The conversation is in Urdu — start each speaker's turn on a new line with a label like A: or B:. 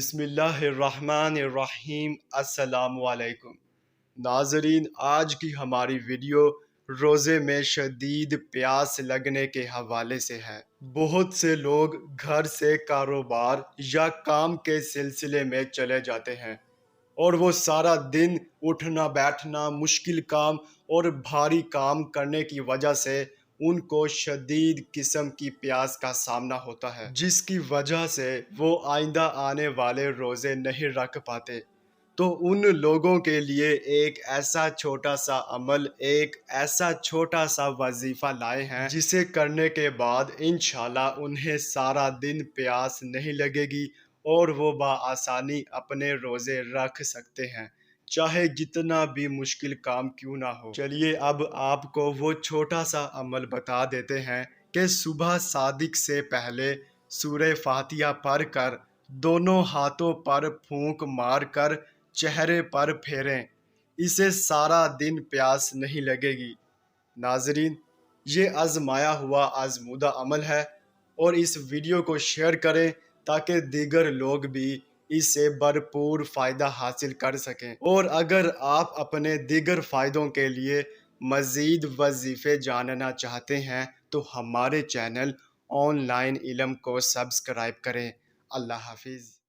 A: بسم اللہ الرحمن الرحیم۔ السلام علیکم ناظرین، آج کی ہماری ویڈیو روزے میں شدید پیاس لگنے کے حوالے سے ہے۔ بہت سے لوگ گھر سے کاروبار یا کام کے سلسلے میں چلے جاتے ہیں اور وہ سارا دن اٹھنا بیٹھنا، مشکل کام اور بھاری کام کرنے کی وجہ سے ان کو شدید قسم کی پیاس کا سامنا ہوتا ہے، جس کی وجہ سے وہ آئندہ آنے والے روزے نہیں رکھ پاتے۔ تو ان لوگوں کے لیے ایک ایسا چھوٹا سا عمل، ایک ایسا چھوٹا سا وظیفہ لائے ہیں جسے کرنے کے بعد انشاءاللہ انہیں سارا دن پیاس نہیں لگے گی اور وہ بآسانی اپنے روزے رکھ سکتے ہیں، چاہے جتنا بھی مشکل کام کیوں نہ ہو۔ چلیے اب آپ کو وہ چھوٹا سا عمل بتا دیتے ہیں کہ صبح صادق سے پہلے سورہ فاتحہ پڑھ کر دونوں ہاتھوں پر پھونک مار کر چہرے پر پھیریں، اسے سارا دن پیاس نہیں لگے گی۔ ناظرین، یہ آزمایا ہوا آزمودہ عمل ہے اور اس ویڈیو کو شیئر کریں تاکہ دیگر لوگ بھی اس سے بھرپور فائدہ حاصل کر سکیں۔ اور اگر آپ اپنے دیگر فائدوں کے لیے مزید وظیفے جاننا چاہتے ہیں تو ہمارے چینل آن لائن علم کو سبسکرائب کریں۔ اللہ حافظ۔